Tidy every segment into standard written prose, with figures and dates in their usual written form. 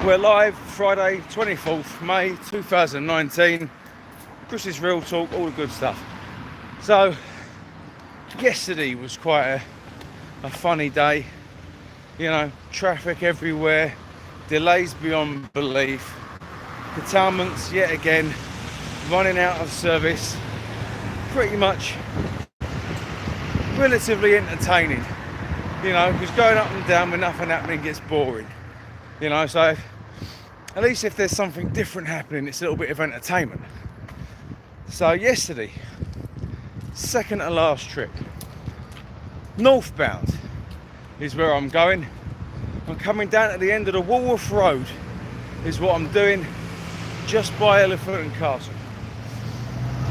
We're live Friday 24th May 2019. This is Real Talk, all the good stuff. So yesterday was quite a funny day. You know, traffic everywhere, delays beyond belief, curtailments yet again, running out of service. Pretty much relatively entertaining, you know, because going up and down with nothing happening gets boring. You know, so at least if there's something different happening, it's a little bit of entertainment. So yesterday, second to last trip, northbound is where I'm going. I'm coming down at the end of the Walworth Road is what I'm doing, just by Elephant and Castle.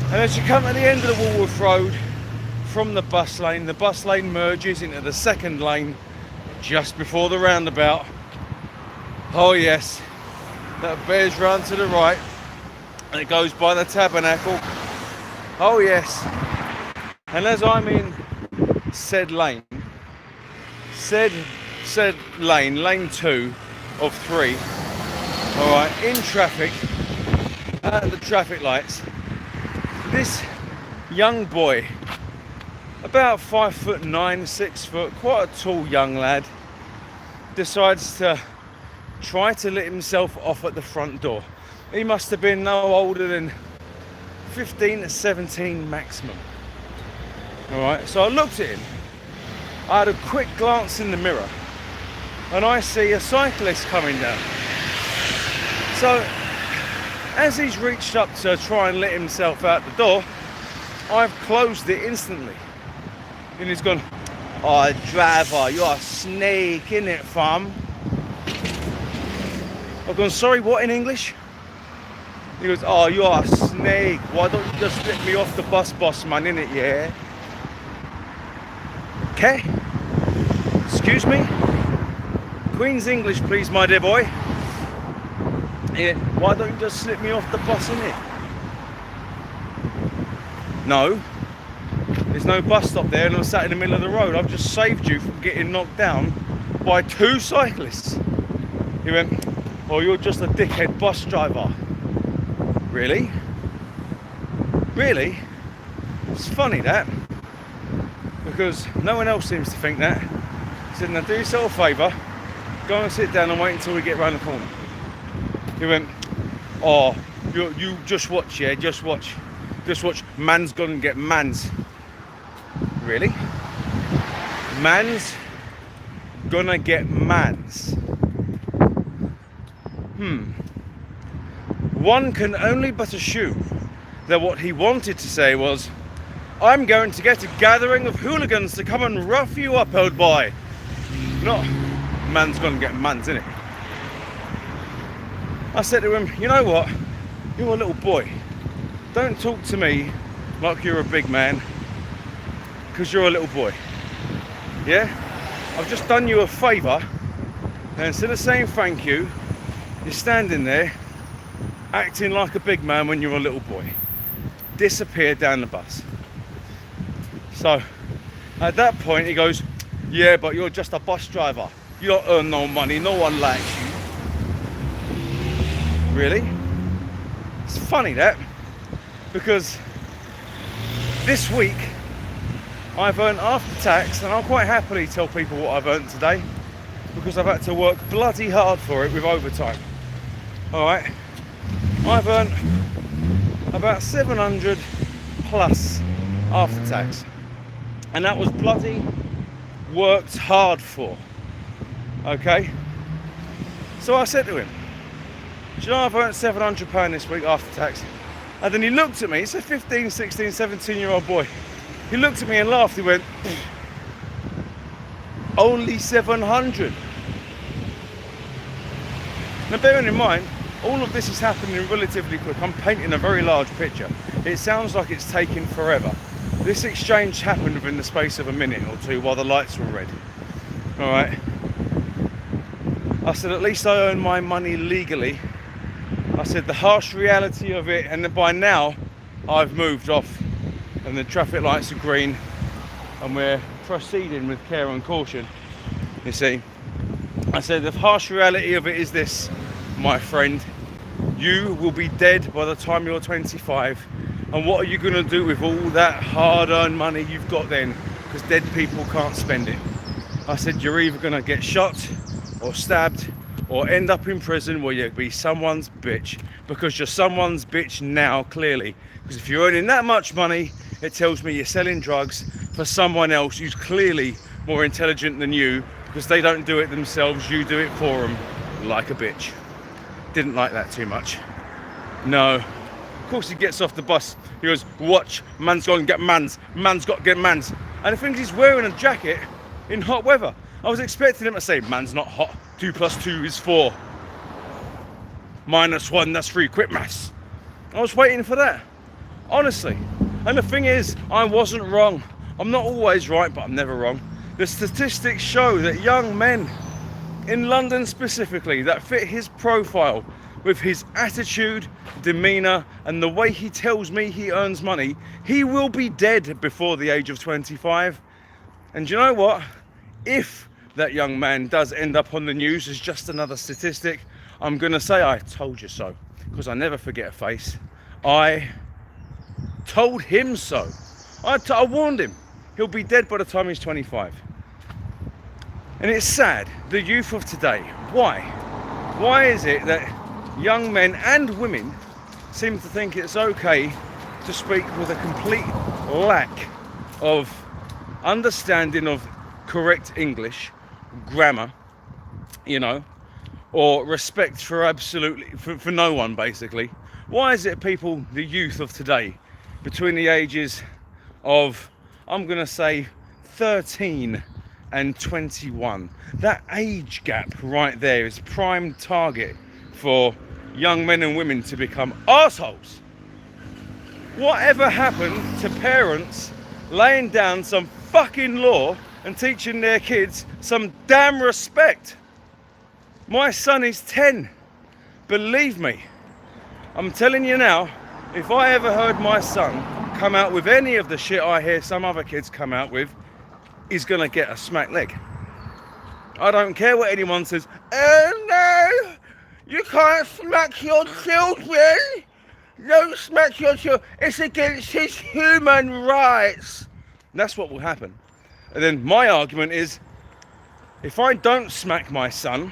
And as you come to the end of the Walworth Road from the bus lane merges into the second lane just before the roundabout. Oh yes, that bears round to the right and it goes by the Tabernacle. Oh yes. And as I'm in said lane, lane 2 of 3, alright, in traffic, at the traffic lights, this young boy, about 5'9", 6 foot, quite a tall young lad, decides to try to let himself off at the front door. He must have been no older than 15 to 17 maximum. Alright, so I looked at him. I had a quick glance in the mirror and I see a cyclist coming down. So as he's reached up to try and let himself out the door, I've closed it instantly. And he's gone, "Oh, driver, you're a snake, innit, fam?" I've gone, "Sorry, what, in English?" He goes, "Oh, you're a snake. Why don't you just let me off the bus, boss man, innit, yeah?" Okay. Excuse me? Queen's English, please, my dear boy. Yeah. Why don't you just slip me off the bus, innit? No. There's no bus stop there and I'm sat in the middle of the road. I've just saved you from getting knocked down by 2 cyclists. He went, "Oh, you're just a dickhead bus driver." Really? Really? It's funny that, because no one else seems to think that. He said, "Now do yourself a favour, go and sit down and wait until we get round the corner." He went, "Oh, you just watch, yeah, just watch. Just watch, man's gonna get mans." Really? Man's gonna get mans. One can only but assume that what he wanted to say was, "I'm going to get a gathering of hooligans to come and rough you up, old boy." Not, "Man's gonna get mans," innit? I said to him, "You know what? You're a little boy. Don't talk to me like you're a big man, because you're a little boy. Yeah? I've just done you a favour, and instead of saying thank you, you're standing there acting like a big man when you're a little boy. Disappear down the bus." So at that point he goes, "Yeah, but you're just a bus driver. You don't earn no money. No one likes you." Really? It's funny that, because this week I've earned after tax, and I'll quite happily tell people what I've earned today, because I've had to work bloody hard for it with overtime. Alright, I've earned about 700 plus after tax, and that was bloody worked hard for. Okay, so I said to him, "Do you know I've earned £700 this week after tax?" And then he looked at me, he's a 15, 16, 17-year-old boy. He looked at me and laughed. He went, "Only 700. Now bearing in mind, all of this is happening relatively quick. I'm painting a very large picture. It sounds like it's taken forever. This exchange happened within the space of a minute or two while the lights were red. Alright. I said, "At least I earn my money legally." I said, "The harsh reality of it," and by now I've moved off and the traffic lights are green and we're proceeding with care and caution, you see. I said, "The harsh reality of it is this: my friend, you will be dead by the time you're 25. And what are you going to do with all that hard-earned money you've got then? Because dead people can't spend it. I said, you're either going to get shot or stabbed or end up in prison where you'll be someone's bitch. Because you're someone's bitch now, clearly. Because if you're earning that much money, it tells me you're selling drugs for someone else who's clearly more intelligent than you, because they don't do it themselves, you do it for them, like a bitch. Didn't like that too much. No. Of course he gets off the bus, he goes, watch, man's got to get man's got to get man's. And the thing is, he's wearing a jacket in hot weather. I was expecting him to say, man's not hot, 2 + 2 is 4. -1, that's 3, quit maths. I was waiting for that, honestly. And the thing is, I wasn't wrong. I'm not always right, but I'm never wrong. The statistics show that young men, in London specifically, that fit his profile with his attitude, demeanour, and the way he tells me he earns money, he will be dead before the age of 25. And you know what? If that young man does end up on the news as just another statistic, I'm going to say I told you so, because I never forget a face. I told him so. I warned him. He'll be dead by the time he's 25. And it's sad, the youth of today. Why? Why is it that young men and women seem to think it's okay to speak with a complete lack of understanding of correct English, grammar, you know, or respect for absolutely, for no one basically? Why is it people, the youth of today, between the ages of, I'm going to say 13 and 21, that age gap right there is prime target for young men and women to become arseholes? Whatever happened to parents laying down some fucking law and teaching their kids some damn respect? My son is 10. Believe me, I'm telling you now, if I ever heard my son come out with any of the shit I hear some other kids come out with, he's gonna get a smack leg. I don't care what anyone says. Oh no, you can't smack your children. Don't smack your children. It's against his human rights. That's what will happen. And then my argument is, if I don't smack my son,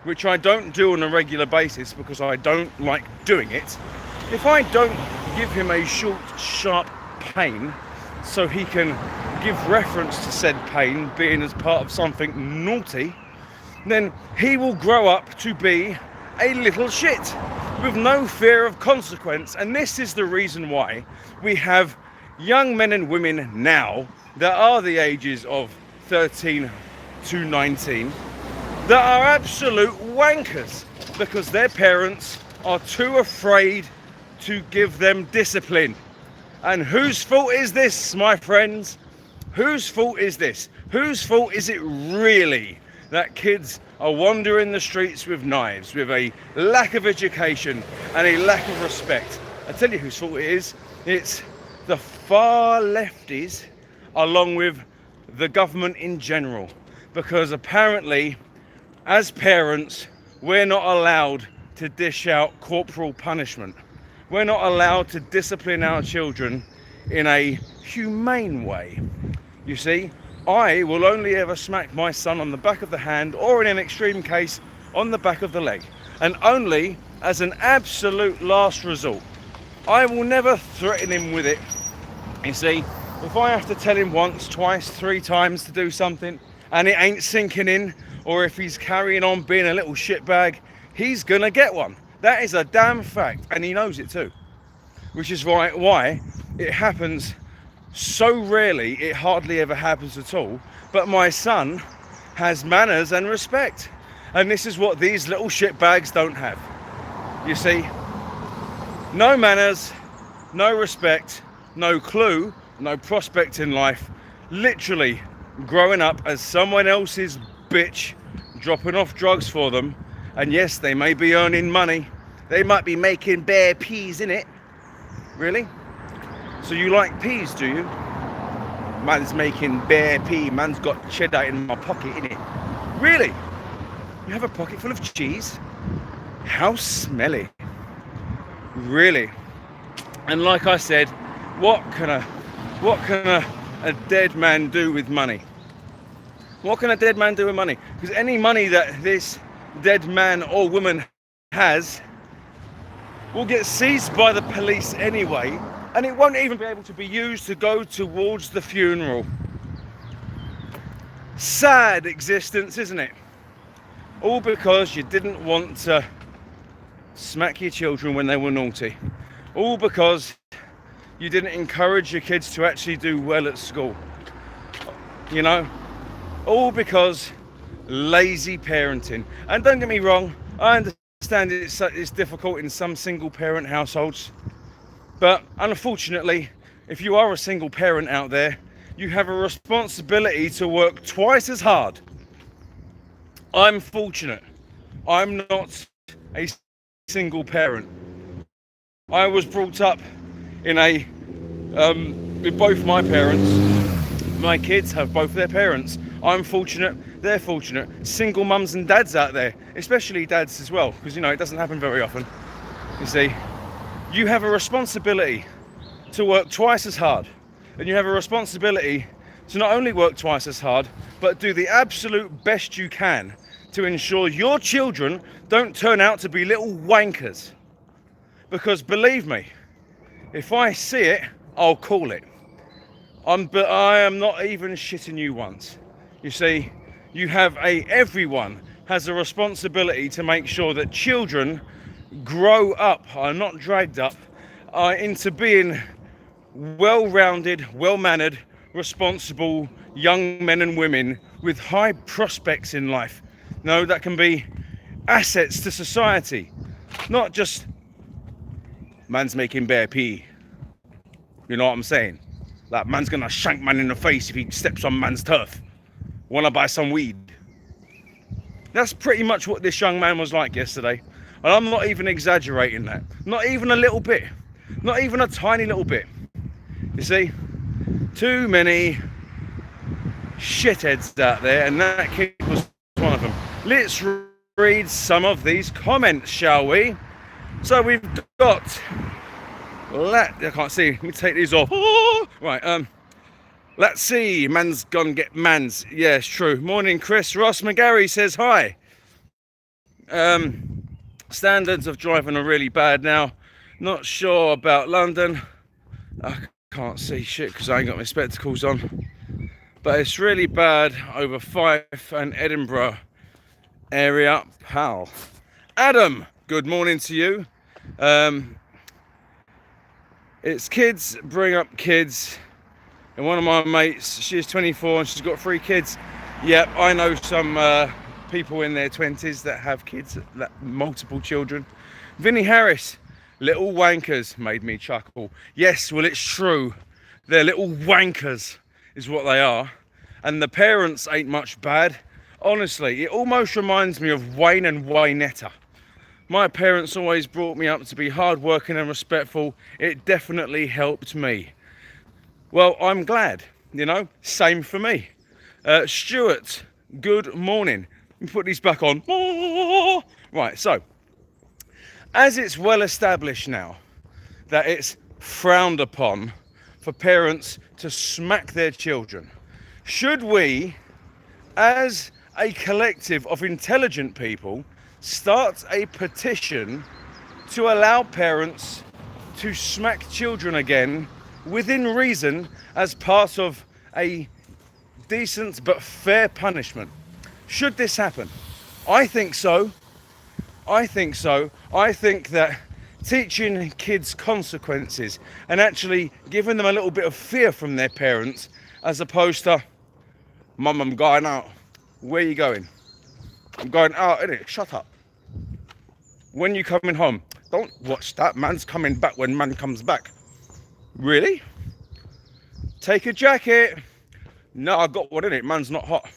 which I don't do on a regular basis because I don't like doing it, if I don't give him a short, sharp pain so he can give reference to said pain being as part of something naughty, then he will grow up to be a little shit with no fear of consequence. And this is the reason why we have young men and women now that are the ages of 13 to 19 that are absolute wankers because their parents are too afraid to give them discipline. And whose fault is this, my friends? Whose fault is this? Whose fault is it really that kids are wandering the streets with knives, with a lack of education and a lack of respect? I tell you whose fault it is. It's the far lefties along with the government in general. Because apparently, as parents, we're not allowed to dish out corporal punishment. We're not allowed to discipline our children in a humane way. You see, I will only ever smack my son on the back of the hand, or in an extreme case, on the back of the leg. And only as an absolute last resort. I will never threaten him with it. You see, if I have to tell him once, twice, 3 times to do something, and it ain't sinking in, or if he's carrying on being a little shitbag, he's gonna get one. That is a damn fact, and he knows it too. Which is why it happens so rarely, it hardly ever happens at all. But my son has manners and respect. And this is what these little shitbags don't have. You see, no manners, no respect, no clue, no prospect in life. Literally growing up as someone else's bitch, dropping off drugs for them. And yes, they may be earning money. They might be making bare peas in it. Really? So you like peas, do you? Man's making bare pea. Man's got cheddar in my pocket, innit? Really? You have a pocket full of cheese? How smelly. Really. And like I said, what can a dead man do with money? What can a dead man do with money? Because any money that this dead man or woman has will get seized by the police anyway, and it won't even be able to be used to go towards the funeral. Sad existence, isn't it? All because you didn't want to smack your children when they were naughty. All because you didn't encourage your kids to actually do well at school. You know? All because lazy parenting. And don't get me wrong, I understand it's difficult in some single parent households. But unfortunately, if you are a single parent out there, you have a responsibility to work twice as hard. I'm fortunate. I'm not a single parent. I was brought up in with both my parents. My kids have both their parents. I'm fortunate, they're fortunate. Single mums and dads out there, especially dads as well, because it doesn't happen very often. You see, you have a responsibility to work twice as hard. And you have a responsibility to not only work twice as hard, but do the absolute best you can to ensure your children don't turn out to be little wankers. Because believe me, if I see it, I'll call it. But I am not even shitting you once. You see, everyone has a responsibility to make sure that children grow up, are not dragged up, into being well-rounded, well-mannered, responsible young men and women with high prospects in life. That can be assets to society, not just man's making bare pee. You know what I'm saying? Like, man's gonna shank man in the face if he steps on man's turf. Wanna buy some weed? That's pretty much what this young man was like yesterday. And I'm not even exaggerating that. Not even a little bit. Not even a tiny little bit. You see? Too many shitheads out there, and that kid was one of them. Let's read some of these comments, shall we? So we've got... I can't see. Let me take these off. Right, let's see. Man's gonna get mans. Yeah, it's true. Morning, Chris. Ross McGarry says hi. Standards of driving are really bad now. Not sure about London. I can't see shit because I ain't got my spectacles on. But it's really bad over Fife and Edinburgh area. Pal. Adam, good morning to you. It's kids bring up kids, and one of my mates, she's 24 and she's got 3 kids. Yep, I know some people in their 20s that have kids, multiple children. Vinnie Harris, little wankers, made me chuckle. Yes, well, it's true. They're little wankers is what they are. And the parents ain't much bad. Honestly, it almost reminds me of Wayne and Waynetta. My parents always brought me up to be hardworking and respectful. It definitely helped me. Well, I'm glad, same for me. Stuart, good morning. Let me put these back on. Right, so, as it's well established now that it's frowned upon for parents to smack their children, should we, as a collective of intelligent people, start a petition to allow parents to smack children again within reason as part of a decent but fair punishment? Should this happen? I think so. I think that teaching kids consequences and actually giving them a little bit of fear from their parents, as opposed to, Mum, I'm going out. Where are you going? I'm going out, innit? Shut up. When you coming home? Don't watch that. Man's coming back when man comes back. Really? Take a jacket. No, I got one in it. Man's not hot.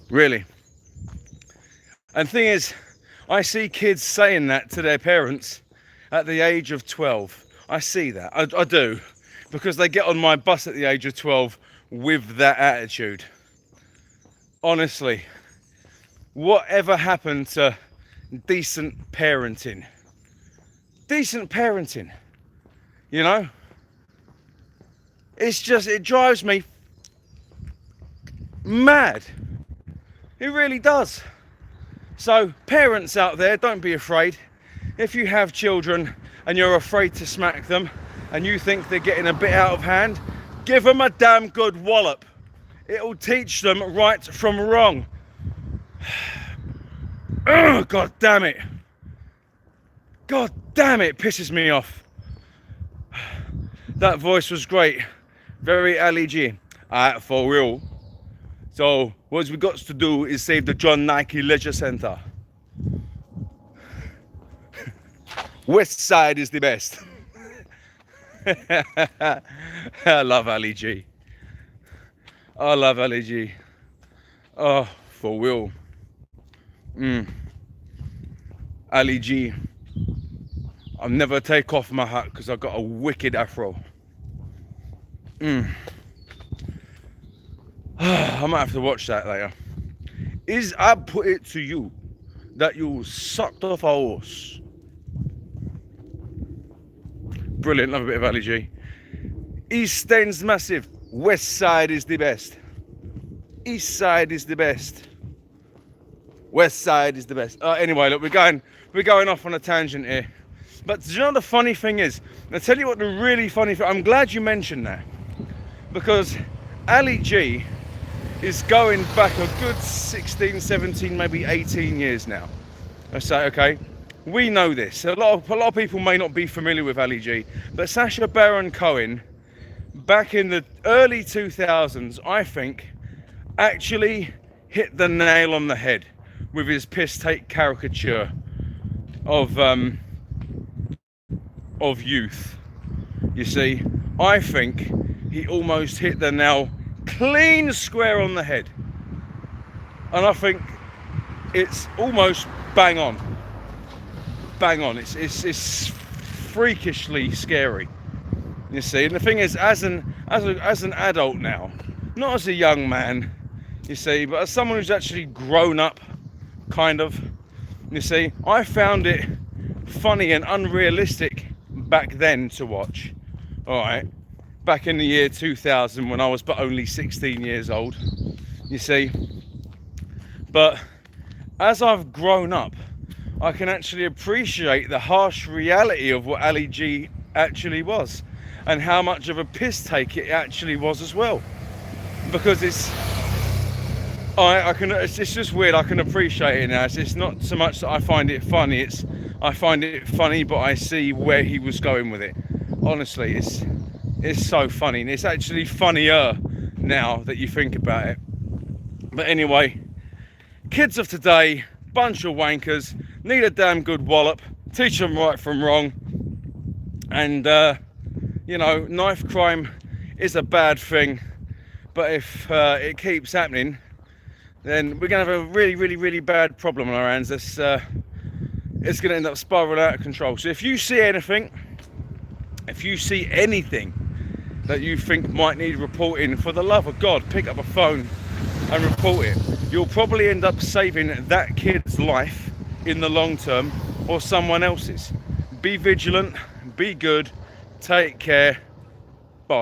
Really? And thing is, I see kids saying that to their parents at the age of 12. I see that. I do. Because they get on my bus at the age of 12 with that attitude. Honestly. whatever happened to decent parenting? Decent parenting, you know? It's just, it drives me mad. It really does. So parents out there, don't be afraid. If you have children and you're afraid to smack them and you think they're getting a bit out of hand, give them a damn good wallop. It'll teach them right from wrong. Oh, God damn it. God damn it, pisses me off. That voice was great. Very Ali G. For real. So what we got to do is save the John Nike Leisure Centre. West Side is the best. I love Ali G. I love Ali G. Oh, for real. Ali G. I'll never take off my hat because I've got a wicked afro. I might have to watch that later. I put it to you that you sucked off a horse. Brilliant, love a bit of Ali G. East End's massive. West Side is the best. East Side is the best. West Side is the best. Anyway, look, we're going off on a tangent here. But do you know the funny thing is? I'll tell you what the really funny thing. I'm glad you mentioned that, because Ali G is going back a good 16, 17, maybe 18 years now. I say, okay, we know this. A lot of people may not be familiar with Ali G, but Sacha Baron Cohen, back in the early 2000s, I think, actually hit the nail on the head with his piss take caricature of youth. You see, I think he almost hit the nail clean square on the head, and I think it's almost bang on. It's freakishly scary, you see. And the thing is, as an adult now, not as a young man, you see, but as someone who's actually grown up, kind of, you see, I found it funny and unrealistic back then to watch. All right, back in the year 2000, when I was but only 16 years old, you see. But as I've grown up, I can actually appreciate the harsh reality of what Ali G actually was, and how much of a piss take it actually was as well. Because it's just weird. I can appreciate it now. It's not so much that I find it funny. I find it funny, but I see where he was going with it. Honestly, it's so funny, and it's actually funnier now that you think about it. But anyway, kids of today, bunch of wankers, need a damn good wallop, teach them right from wrong. And you know, knife crime is a bad thing, but if it keeps happening, then we're gonna have a really, really, really bad problem on our hands. It's gonna end up spiraling out of control. So if you see anything, if you see anything that you think might need reporting, for the love of God, pick up a phone and report it. You'll probably end up saving that kid's life in the long term, or someone else's. Be vigilant, be good, take care.